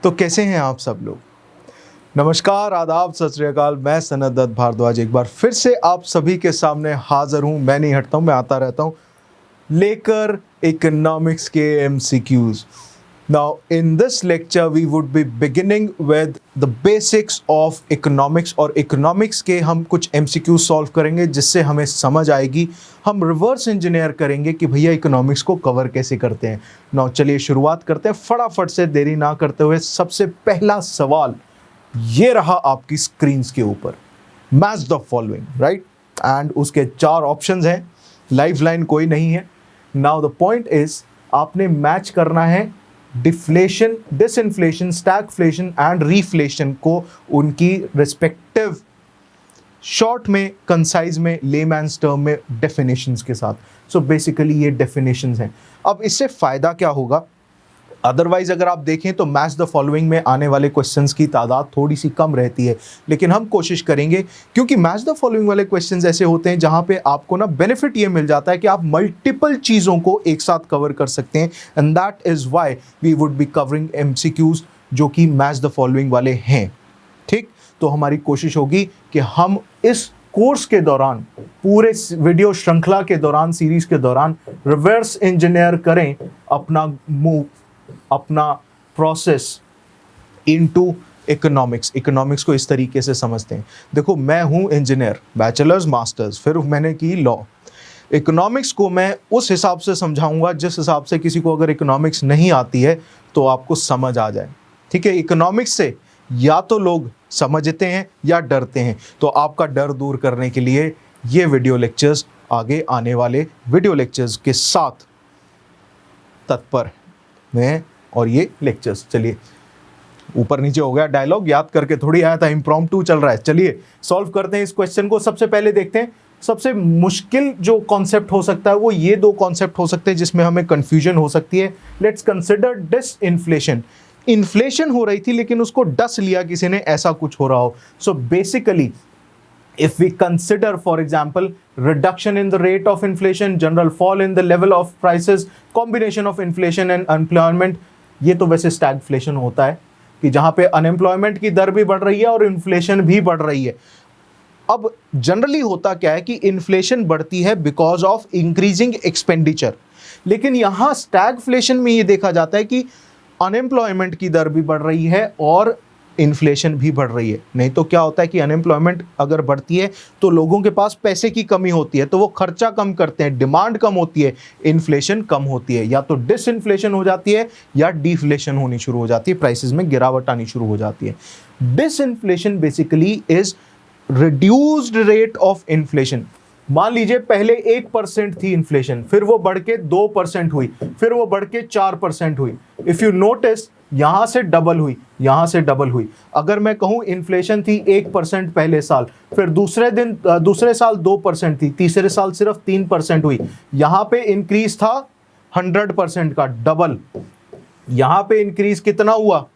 तो कैसे हैं आप सब लोग। नमस्कार, आदाब, सत श्री अकाल। मैं सनत दत्त भारद्वाज एक बार फिर से आप सभी के सामने हाजिर हूं। मैं नहीं हटता हूं, मैं आता रहता हूं लेकर इकोनॉमिक्स के MCQs। Now in this lecture we would be beginning with the basics of economics, और इकोनॉमिक्स के हम कुछ MCQs सॉल्व करेंगे जिससे हमें समझ आएगी। हम रिवर्स इंजीनियर करेंगे कि भैया इकोनॉमिक्स को कवर कैसे करते हैं। नाउ चलिए शुरुआत करते हैं फटाफट से, देरी ना करते हुए। सबसे पहला सवाल ये रहा आपकी स्क्रीन्स के ऊपर, match the following, right. And उसके 4 ऑप्शंस हैं, लाइफ लाइन कोई नहीं है। नाउ द पॉइंट इज आपने मैच करना है डिफ्लेशन, डिसइंफ्लेशन, स्टैगफ्लेशन एंड रीफ्लेशन को उनकी रिस्पेक्टिव शॉर्ट में, कंसाइज में, लेमैन्स टर्म में डेफिनेशंस के साथ। सो बेसिकली ये डेफिनेशंस हैं। अब इससे फायदा क्या होगा? अदरवाइज अगर आप देखें तो मैच द फॉलोइंग में आने वाले क्वेश्चंस की तादाद थोड़ी सी कम रहती है, लेकिन हम कोशिश करेंगे, क्योंकि मैच द फॉलोइंग वाले क्वेश्चंस ऐसे होते हैं जहां पे आपको ना बेनिफिट ये मिल जाता है कि आप मल्टीपल चीज़ों को एक साथ कवर कर सकते हैं। And that is why we would be covering MCQs जो कि मैच द फॉलोइंग वाले हैं। ठीक, तो हमारी कोशिश होगी कि हम इस कोर्स के दौरान, पूरे वीडियो श्रृंखला के दौरान, सीरीज के दौरान रिवर्स इंजीनियर करें अपना मूव, अपना प्रोसेस इनटू इकोनॉमिक्स। इकोनॉमिक्स को इस तरीके से समझते हैं। देखो, मैं हूं इंजीनियर, बैचलर्स, मास्टर्स, फिर मैंने की लॉ। इकोनॉमिक्स को मैं उस हिसाब से समझाऊंगा जिस हिसाब से किसी को अगर इकोनॉमिक्स नहीं आती है तो आपको समझ आ जाए। ठीक है, इकोनॉमिक्स से या तो लोग समझते हैं या डरते हैं। तो आपका डर दूर करने के लिए ये वीडियो लेक्चर्स आगे आने वाले वीडियो लेक्चर्स के साथ तत्पर में, और ये लेक्चर्स, चलिए ऊपर नीचे हो गया डायलॉग, याद करके थोड़ी आया था, इम्प्रॉम्प्टू चल रहा है। चलिए सॉल्व करते हैं इस क्वेश्चन को। सबसे पहले देखते हैं, सबसे मुश्किल जो कॉन्सेप्ट हो सकता है वो ये 2 कॉन्सेप्ट हो सकते हैं जिसमें हमें कंफ्यूजन हो सकती है। Let's consider डिसइंफ्लेशन। इन्फ्लेशन हो रही थी लेकिन उसको डस लिया किसी ने, ऐसा कुछ हो रहा हो। So basically if we consider, for example, reduction in the rate of inflation, general fall in the level of prices, combination of inflation and unemployment, ये तो वैसे stagflation होता है कि जहां पे unemployment की दर भी बढ़ रही है और inflation भी बढ़ रही है। अब जनरली होता क्या है कि inflation बढ़ती है because of increasing expenditure, लेकिन यहां stagflation में ये देखा जाता है कि unemployment की दर भी बढ़ रही है और इन्फ्लेशन भी बढ़ रही है। नहीं तो क्या होता है कि अनएम्प्लॉयमेंट अगर बढ़ती है तो लोगों के पास पैसे की कमी होती है, तो वो खर्चा कम करते हैं, डिमांड कम होती है, इन्फ्लेशन कम होती है। या तो डिसइन्फ्लेशन हो जाती है या डिफ्लेशन होनी शुरू हो जाती है, प्राइसेस में गिरावट आनी शुरू हो जाती है। Disinflation basically is reduced rate of inflation. मान लीजिए पहले 1% थी इन्फ्लेशन, फिर वो बढ़ के 2% हुई, फिर वो बढ़ के 4% हुई। इफ यू नोटिस, यहां से डबल हुई, यहां से डबल हुई। अगर मैं कहूं इन्फ्लेशन थी 1% पहले साल, फिर दूसरे साल 2% थी, तीसरे साल सिर्फ 3% हुई। यहां पे इंक्रीज था 100% का, डबल। यहां पे इंक्रीज कितना हुआ?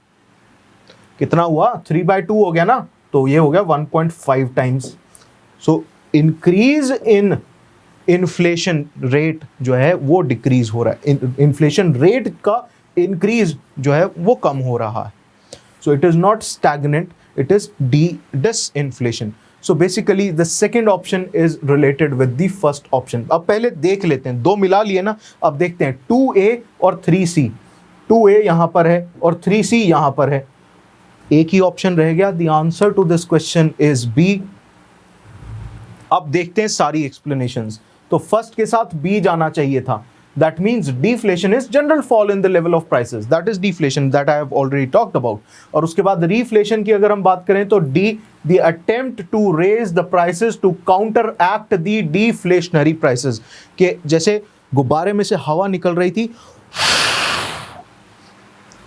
3/2 हो गया ना, तो ये हो गया 1.5 times. So increase in inflation rate जो है वो डिक्रीज हो रहा है, इन्फ्लेशन रेट का इंक्रीज जो है वो कम हो रहा है। So it is not stagnant, it is disinflation. So basically the second option is related with the first option. अब पहले देख लेते हैं, 2 मिला लिए ना, अब देखते हैं 2A और 3C। 2A यहां पर है और 3C यहां पर है, एक ही ऑप्शन रह गया। The answer to this question is B। अब देखते हैं सारी एक्सप्लेनेशंस। तो फर्स्ट के साथ B जाना चाहिए था। That means deflation is general fall in the level of prices. That is deflation that I have already talked about. और उसके बाद reflation की अगर हम बात करें तो D, the attempt to raise the prices to counteract the deflationary prices. कि जैसे गुब्बारे में से हवा निकल रही थी,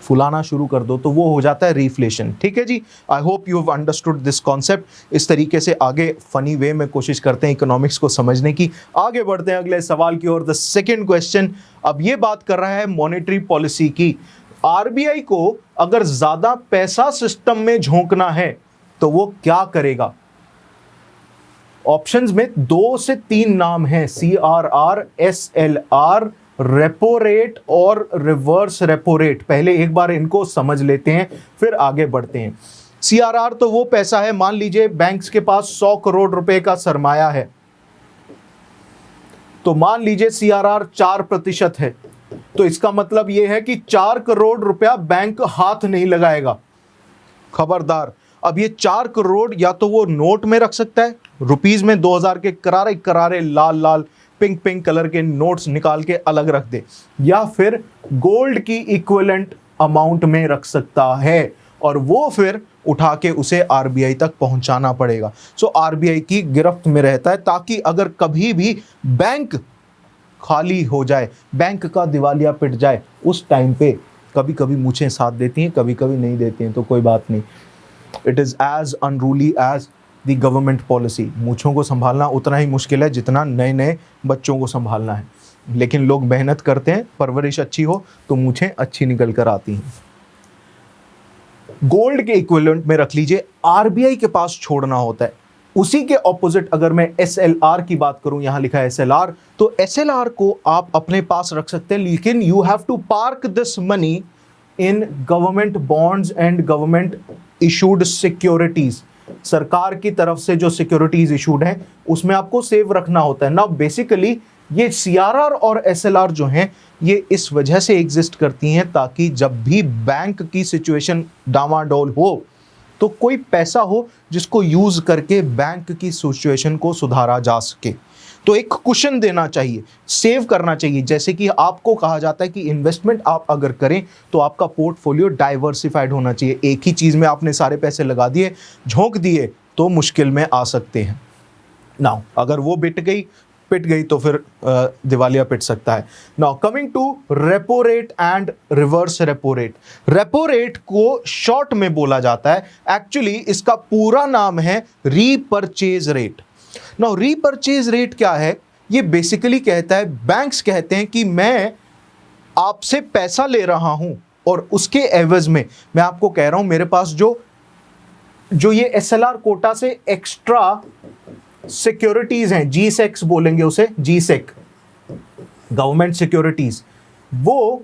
फुलाना शुरू कर दो, तो वो हो जाता है रिफ्लेशन। ठीक है जी, I hope you have understood this concept. इस तरीके से आगे फनी वे में कोशिश करते हैं इकोनॉमिक्स को समझने की। आगे बढ़ते हैं अगले सवाल की ओर। द सेकेंड क्वेश्चन अब ये बात कर रहा है मॉनेटरी पॉलिसी की। आरबीआई को अगर ज्यादा पैसा सिस्टम में झोंकना है तो वो क्या करेगा? ऑप्शंस में 2 से 3 नाम हैं, CRR, SLR रेपो रेट और रिवर्स रेपो रेट, पहले एक बार इनको समझ लेते हैं फिर आगे बढ़ते हैं। सीआरआर तो वो पैसा है, मान लीजिए बैंक्स के पास 100 करोड़ रुपए का सरमाया है, तो मान लीजिए सीआरआर 4% है, तो इसका मतलब यह है कि 4 करोड़ रुपया बैंक हाथ नहीं लगाएगा। खबरदार, अब ये 4 करोड़ या तो वो नोट में रख सकता है, रुपीज में 2000 के करारे करारे लाल लाल पिंक पिंक कलर के नोट्स निकाल के अलग रख दे, या फिर गोल्ड की इक्विवेलेंट अमाउंट में रख सकता है, और वो फिर उठा के उसे आरबीआई तक पहुंचाना पड़ेगा। सो आरबीआई की गिरफ्त में रहता है, ताकि अगर कभी भी बैंक खाली हो जाए, बैंक का दिवालिया पिट जाए, उस टाइम पे कभी कभी मूछें साथ देती हैं, कभी कभी नहीं देती हैं, तो कोई बात नहीं। It is as unruly as the government policy. मूछों को संभालना उतना ही मुश्किल है जितना नए नए बच्चों को संभालना है, लेकिन लोग मेहनत करते हैं, परवरिश अच्छी हो तो मूछें अच्छी निकल कर आती हैं। गोल्ड के इक्विवेलेंट में रख लीजिए, आरबीआई के पास छोड़ना होता है। उसी के ऑपोजिट अगर मैं एसएलआर की बात करूं, यहां लिखा है एसएलआर, तो एसएलआर को आप अपने पास रख सकते हैं, लेकिन you have to park this money in government bonds and government issued securities. सरकार की तरफ से जो सिक्योरिटीज इशूड हैं उसमें आपको सेव रखना होता है ना। बेसिकली ये सीआरआर और एसएलआर जो हैं ये इस वजह से एग्जिस्ट करती हैं ताकि जब भी बैंक की सिचुएशन डामाडोल हो तो कोई पैसा हो जिसको यूज करके बैंक की सिचुएशन को सुधारा जा सके। तो एक कुशन देना चाहिए, सेव करना चाहिए। जैसे कि आपको कहा जाता है कि इन्वेस्टमेंट आप अगर करें तो आपका पोर्टफोलियो डाइवर्सिफाइड होना चाहिए। एक ही चीज में आपने सारे पैसे लगा दिए, झोंक दिए, तो मुश्किल में आ सकते हैं। नाउ अगर वो पिट गई तो फिर दिवालिया पिट सकता है। Now coming to repo rate and reverse repo rate. Repo rate को शॉर्ट में बोला जाता है, एक्चुअली इसका पूरा नाम है repurchase rate. Now repurchase rate क्या है? ये बेसिकली कहता है, बैंक्स कहते हैं कि मैं आपसे पैसा ले रहा हूं और उसके एवज में मैं आपको कह रहा हूं मेरे पास जो ये एसएलआर कोटा से एक्स्ट्रा सिक्योरिटीज हैं, जीसेक्स बोलेंगे उसे, जीसेक गवर्नमेंट सिक्योरिटीज, वो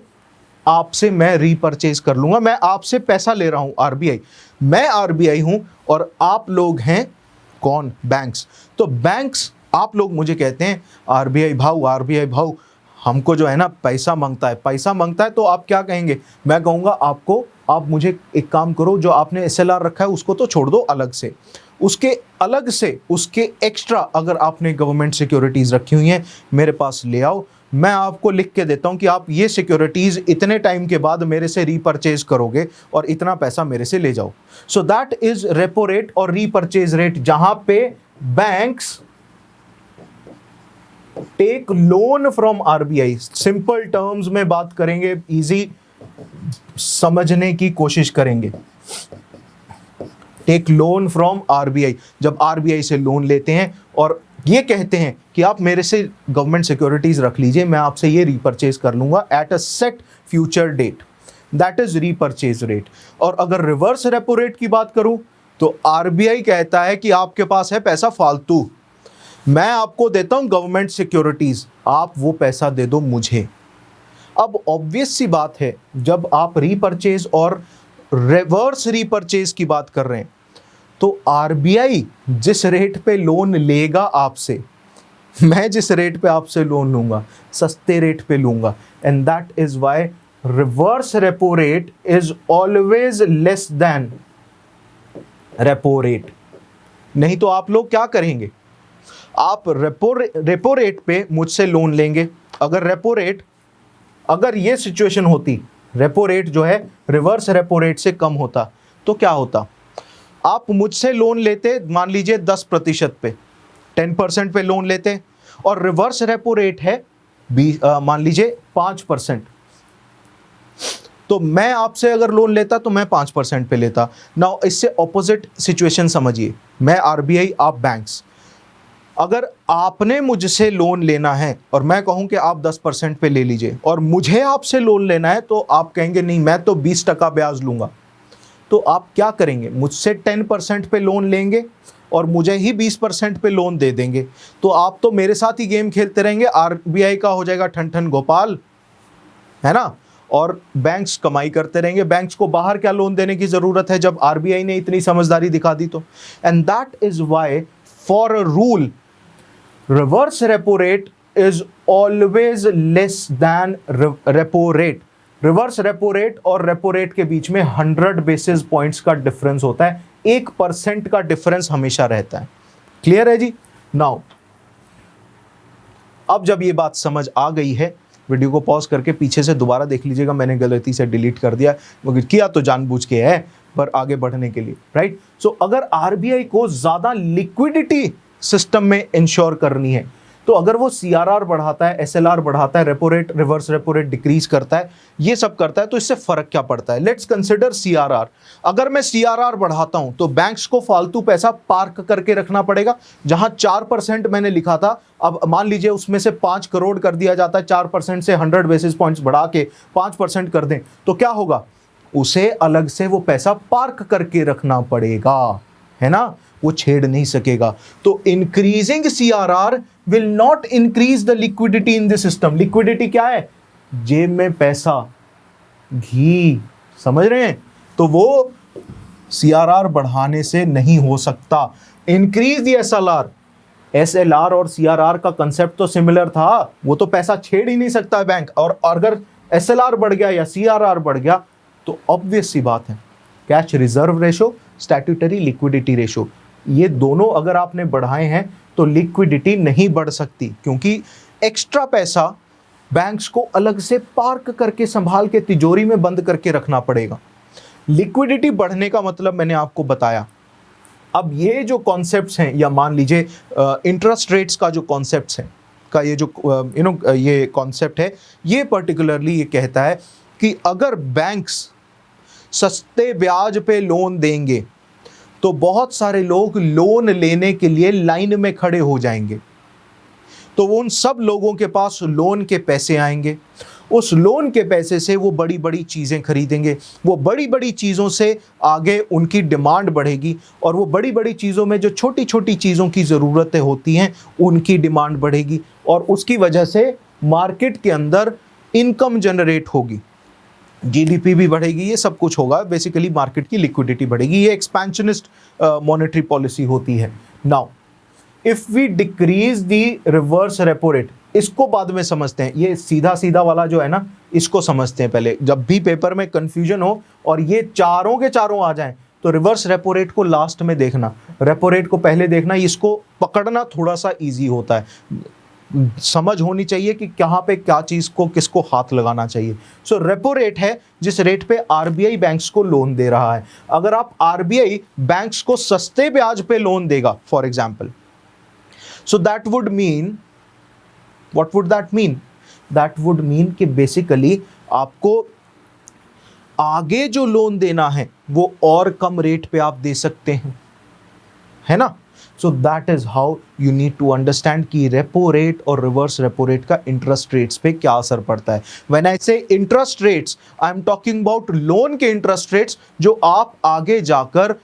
आपसे मैं रीपर्चेज कर लूंगा। मैं आपसे पैसा ले रहा हूं, आरबीआई, मैं आरबीआई हूं और आप लोग हैं कौन? बैंक्स। तो बैंक्स, आप लोग मुझे कहते हैं आरबीआई भाऊ हमको जो है ना पैसा मांगता है, तो आप क्या कहेंगे? मैं कहूँगा आपको, आप मुझे एक काम करो, जो आपने एसएलआर रखा है उसको तो छोड़ दो अलग से, उसके एक्स्ट्रा अगर आपने गवर्नमेंट सिक्योरिटीज़ रखी हुई हैं मेरे पास ले आओ, मैं आपको लिख के देता हूं कि आप ये सिक्योरिटीज़ इतने टाइम के बाद मेरे से रीपर्चेज करोगे और इतना पैसा मेरे से ले जाओ। So that is repo rate और रीपर्चेज रेट, जहां पे banks take loan from RBI. Simple terms में बात करेंगे, इजी समझने की कोशिश करेंगे। टेक लोन फ्रॉम आरबीआई, जब आरबीआई से लोन लेते हैं और ये कहते हैं कि आप मेरे से गवर्नमेंट सिक्योरिटीज रख लीजिए, मैं आपसे ये रीपर्चेज कर लूंगा at a set future date, that is repurchase rate. और अगर रिवर्स रेपो रेट की बात करूं तो आरबीआई कहता है कि आपके पास है पैसा फालतू, मैं आपको देता हूं गवर्नमेंट सिक्योरिटीज, आप वो पैसा दे दो मुझे। अब ऑब्वियस सी बात है, जब आप रीपर्चेज और रिवर्स रीपर्चेज की बात कर रहे हैं तो आरबीआई जिस रेट पे लोन लेगा आपसे, मैं जिस रेट पे आपसे लोन लूंगा सस्ते रेट पे लूंगा, and that is why reverse repo rate is always less than repo rate. नहीं तो आप लोग क्या करेंगे? आप रेपो रेट पे मुझसे लोन लेंगे, अगर ये सिचुएशन होती, रेपो रेट जो है रिवर्स रेपो रेट से कम होता, तो क्या होता? आप मुझसे लोन लेते, मान लीजिए 10% पे, 10% पे लोन लेते, और रिवर्स रेपो रेट है मान लीजिए 5%, तो मैं आपसे अगर लोन लेता तो मैं 5% पे लेता। नाउ इससे ऑपोजिट सिचुएशन समझिए, मैं आरबीआई, आप बैंक्स। अगर आपने मुझसे लोन लेना है और मैं कहूं कि आप 10% पे ले लीजिए, और मुझे आपसे लोन लेना है तो आप कहेंगे नहीं मैं तो 20% ब्याज लूंगा, तो आप क्या करेंगे? मुझसे 10% पे लोन लेंगे और मुझे ही 20% पे लोन दे देंगे, तो आप तो मेरे साथ ही गेम खेलते रहेंगे, आरबीआई का हो जाएगा ठन ठन गोपाल, है ना, और बैंक्स कमाई करते रहेंगे। बैंक्स को बाहर क्या लोन देने की जरूरत है जब आरबीआई ने इतनी समझदारी दिखा दी तो। And that is why for a rule reverse repo rate is always less than repo rate. Reverse repo rate और रेपो रेट के बीच में 100 बेसिस पॉइंट्स का डिफरेंस होता है, 1% का डिफरेंस हमेशा रहता है। क्लियर है जी? नाउ अब जब ये बात समझ आ गई है, वीडियो को पॉज करके पीछे से दोबारा देख लीजिएगा, मैंने गलती से डिलीट कर दिया, मगर किया तो जानबूझ के है, पर आगे बढ़ने के लिए, राइट। सो अगर आरबीआई को ज्यादा लिक्विडिटी सिस्टम में इंश्योर करनी है, तो अगर वो सीआरआर बढ़ाता है, एसएलआर बढ़ाता है, repo rate, reverse repo rate decrease करता है, ये सब करता है, तो इससे फर्क क्या पड़ता है? Let's consider CRR. अगर मैं सीआरआर बढ़ाता हूं तो बैंक्स को फालतू पैसा पार्क करके रखना पड़ेगा। जहां 4% मैंने लिखा था, अब मान लीजिए उसमें से 5 करोड़ कर दिया जाता है, 4% से 100 बेसिस पॉइंट्स बढ़ा के 5% कर दें, तो क्या होगा? उसे अलग से वो पैसा पार्क करके रखना पड़ेगा, है ना, वो छेड़ नहीं सकेगा। तो increasing CRR will not increase the liquidity in the system. Liquidity क्या है? जेब में पैसा, घी, समझ रहे हैं? तो वो सीआरआर बढ़ाने से नहीं हो सकता। इंक्रीज द एसएलआर, एसएलआर और सीआरआर का कंसेप्ट तो सिमिलर था, वो तो पैसा छेड़ ही नहीं सकता बैंक। और अगर एसएलआर बढ़ गया या सीआरआर बढ़ गया तो ऑब्वियस सी बात है, cash reserve ratio, statutory liquidity ratio, ये दोनों अगर आपने बढ़ाए हैं तो लिक्विडिटी नहीं बढ़ सकती, क्योंकि एक्स्ट्रा पैसा बैंक्स को अलग से पार्क करके संभाल के तिजोरी में बंद करके रखना पड़ेगा। लिक्विडिटी बढ़ने का मतलब मैंने आपको बताया। अब ये जो कॉन्सेप्ट्स हैं, या मान लीजिए इंटरेस्ट रेट्स का जो कॉन्सेप्ट्स है, का ये जो ये कॉन्सेप्ट है, ये पर्टिकुलरली ये कहता है कि अगर बैंक्स सस्ते ब्याज पे लोन देंगे तो बहुत सारे लोग लोन लेने के लिए लाइन में खड़े हो जाएंगे, तो उन सब लोगों के पास लोन के पैसे आएंगे, उस लोन के पैसे से वो बड़ी बड़ी चीज़ें खरीदेंगे, वो बड़ी बड़ी चीज़ों से आगे उनकी डिमांड बढ़ेगी, और वो बड़ी बड़ी चीज़ों में जो छोटी छोटी चीज़ों की ज़रूरतें होती हैं उनकी डिमांड बढ़ेगी, और उसकी वजह से मार्केट के अंदर इनकम जनरेट होगी, जीडीपी भी बढ़ेगी, ये सब कुछ होगा। बेसिकली मार्केट की लिक्विडिटी बढ़ेगी, ये एक्सपेंशनिस्ट मॉनेटरी पॉलिसी होती है। Now if we decrease the reverse repo rate, इसको बाद में समझते हैं, ये सीधा सीधा वाला जो है ना, इसको समझते हैं पहले। जब भी पेपर में कंफ्यूजन हो और ये चारों के चारों आ जाएं, तो रिवर्स रेपो रेट को लास्ट में देखना, रेपो रेट को पहले देखना, इसको पकड़ना थोड़ा सा ईजी होता है, समझ होनी चाहिए कि कहाँ पे क्या चीज़ को किसको हाथ लगाना चाहिए। सो रेपो रेट है जिस रेट पे आरबीआई बैंक्स को लोन दे रहा है। अगर आप आरबीआई बैंक्स को सस्ते ब्याज पे लोन देगा, for example, so that would mean, what would that mean? That would mean कि बेसिकली आपको आगे जो लोन देना है वो और कम रेट पे आप दे सकते हैं, है ना। So that is how you need to understand कि रेपो रेट और रिवर्स रेपो रेट का इंटरेस्ट रेट्स पे क्या असर पड़ता है। When I say interest rates, I am talking about loan के इंटरेस्ट रेट्स जो आप आगे जाकर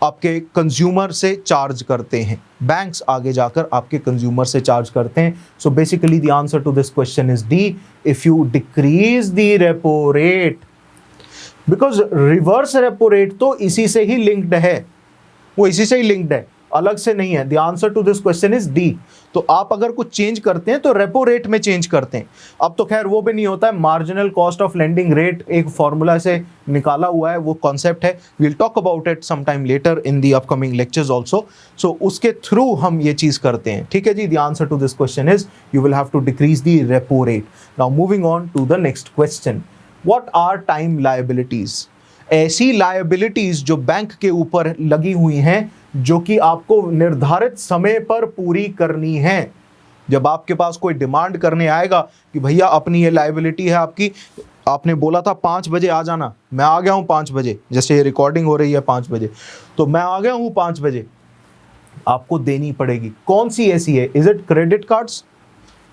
आपके कंज्यूमर से चार्ज करते हैं, बैंक्स आगे जाकर आपके कंज्यूमर से चार्ज करते हैं। So basically the answer to this question is D, if you decrease the repo rate, because reverse repo rate तो इसी से ही लिंक्ड है, वो इसी से ही लिंक्ड है, अलग से नहीं है। The answer to this question is D. तो आप अगर कुछ चेंज करते हैं तो रेपो रेट में चेंज करते हैं। अब तो खैर वो भी नहीं होता है, marginal cost of lending rate एक फॉर्मूला से निकाला हुआ है, वो कॉन्सेप्ट है, we will talk about it some time later in the upcoming lectures also. So उसके थ्रू हम ये चीज करते हैं, ठीक है जी। The answer to this question is you will have to decrease the repo rate. Now moving on to the next question, what are time liabilities? ऐसी लायबिलिटीज जो बैंक के ऊपर लगी हुई हैं जो कि आपको निर्धारित समय पर पूरी करनी है। जब आपके पास कोई डिमांड करने आएगा कि भैया अपनी ये लायबिलिटी है आपकी, आपने बोला था 5 बजे आ जाना, मैं आ गया हूँ 5 बजे, जैसे ये रिकॉर्डिंग हो रही है 5 बजे, तो मैं आ गया हूँ 5 बजे, आपको देनी पड़ेगी। कौन सी ऐसी है? Is it credit cards,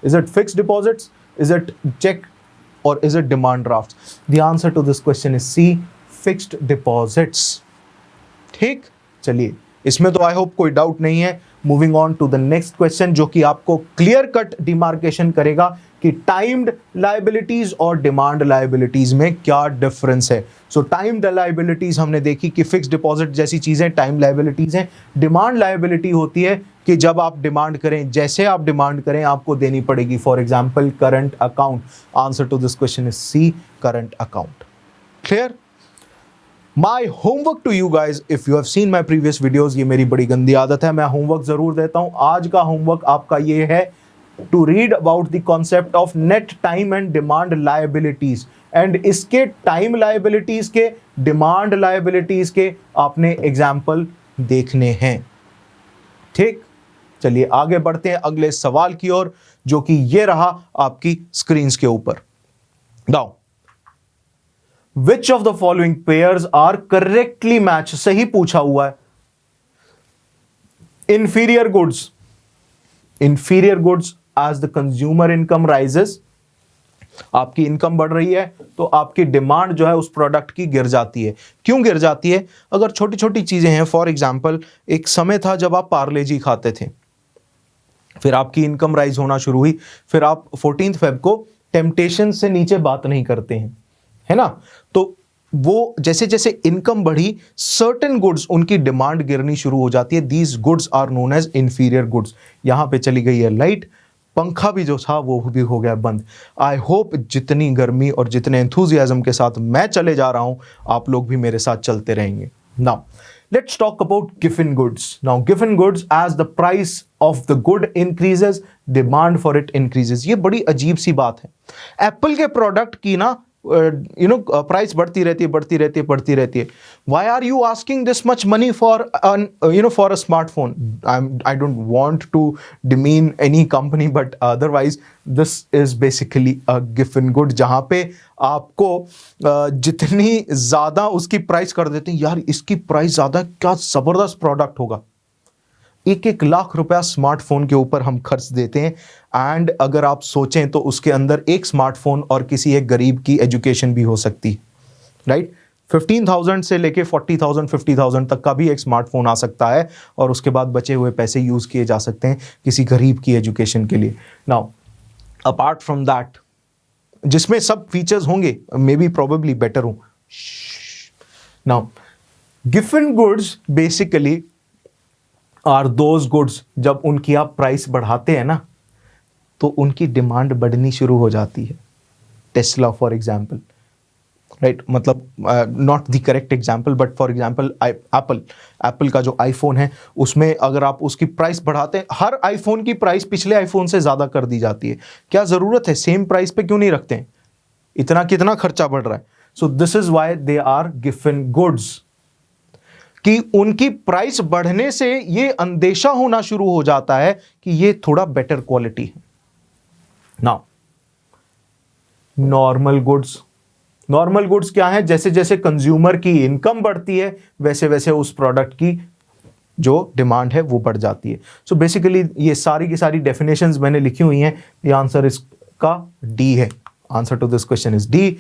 is it fixed deposits, is it cheque, और is it demand draft? The answer to this question is C, fixed deposits. ठीक, चलिए इसमें तो आई होप कोई डाउट नहीं है। Moving on to the next question, जो कि आपको क्लियर कट डिमार्केशन करेगा कि टाइम्ड लायबिलिटीज और डिमांड लायबिलिटीज में क्या डिफरेंस है। सो टाइम्ड लायबिलिटीज हमने देखी कि फिक्स डिपॉजिट जैसी चीजें टाइम लायबिलिटीज हैं। डिमांड लायबिलिटी होती है कि जब आप डिमांड करें, जैसे आप डिमांड करें आपको देनी पड़ेगी। For example current account. Answer to this question is C, current account. Clear? My homework to you guys, if you have seen my previous videos, ये मेरी बड़ी गंदी आदत है, मैं होमवर्क जरूर देता हूं। आज का होमवर्क आपका ये है to read about the concept of net time and demand liabilities, and इसके टाइम लायबिलिटीज के, डिमांड लायबिलिटीज के आपने एग्जाम्पल देखने हैं। ठीक, चलिए आगे बढ़ते हैं अगले सवाल की ओर, जो कि ये रहा आपकी स्क्रीन के ऊपर। Now Which of the following pairs are correctly matched? सही पूछा हुआ है। Inferior goods as the consumer income rises, आपकी इनकम बढ़ रही है तो आपकी डिमांड जो है उस प्रोडक्ट की गिर जाती है। क्यों गिर जाती है? अगर छोटी छोटी चीजें हैं, फॉर एग्जाम्पल एक समय था जब आप पार्ले जी खाते थे, फिर आपकी इनकम राइज होना शुरू हुई, फिर आप 14 फेब को टेम्पटेशन से नीचे बात नहीं करते हैं, है ना? तो वो जैसे जैसे इनकम बढ़ी, सर्टेन गुड्स उनकी डिमांड गिरनी शुरू हो जाती है। These goods are known as inferior goods. यहां पे चली गई है लाइट, पंखा भी जो था वो भी हो गया बंद। आई होप जितनी गर्मी और जितने एंथुजियाज्म के साथ मैं चले जा रहा हूं, आप लोग भी मेरे साथ चलते रहेंगे। नाउ लेट्स टॉक अबाउट गिवन गुड्स। नाउ गिवन goods, as the price of the good increases, demand for it increases. ये बड़ी अजीब सी बात है। एप्पल के प्रोडक्ट की ना प्राइस बढ़ती रहती है। Why are you asking this much money for for a smartphone? I don't want to demean any company, but otherwise this is basically a given good, जहां पे आपको जितनी ज्यादा उसकी प्राइस कर देते हैं, यार इसकी प्राइस ज्यादा, क्या जबरदस्त प्रोडक्ट होगा। 1-1 लाख रुपया स्मार्टफोन के ऊपर हम खर्च देते हैं, एंड अगर आप सोचें तो उसके अंदर एक स्मार्टफोन और किसी एक गरीब की एजुकेशन भी हो सकती है, राइट? 15,000 से लेके 40,000 50,000 तक का भी एक स्मार्टफोन आ सकता है, और उसके बाद बचे हुए पैसे यूज किए जा सकते हैं किसी गरीब की एजुकेशन के लिए। नाउ अपार्ट फ्रॉम दैट, जिसमें सब फीचर्स होंगे, मे बी प्रोबेबली बेटर हो। नाउ गिवन goods basically are those goods, जब उनकी आप प्राइस बढ़ाते हैं ना तो उनकी डिमांड बढ़नी शुरू हो जाती है। Tesla for example, right? मतलब not the correct example, but for example Apple का जो आईफोन है, उसमें अगर आप उसकी प्राइस बढ़ाते हैं, हर आईफोन की प्राइस पिछले आईफोन से ज़्यादा कर दी जाती है। क्या ज़रूरत है? सेम प्राइस पे क्यों नहीं रखते हैं? इतना कितना खर्चा बढ़ रहा है। So this is why they are गिवन गुड्स, कि उनकी प्राइस बढ़ने से ये अंदेशा होना शुरू हो जाता है कि ये थोड़ा बेटर क्वालिटी है। नाउ नॉर्मल गुड्स क्या है? जैसे जैसे कंज्यूमर की इनकम बढ़ती है, वैसे वैसे उस प्रोडक्ट की जो डिमांड है वो बढ़ जाती है। सो बेसिकली ये सारी की सारी डेफिनेशंस मैंने लिखी हुई हैं। ये आंसर इसका डी है। Answer to this question is D.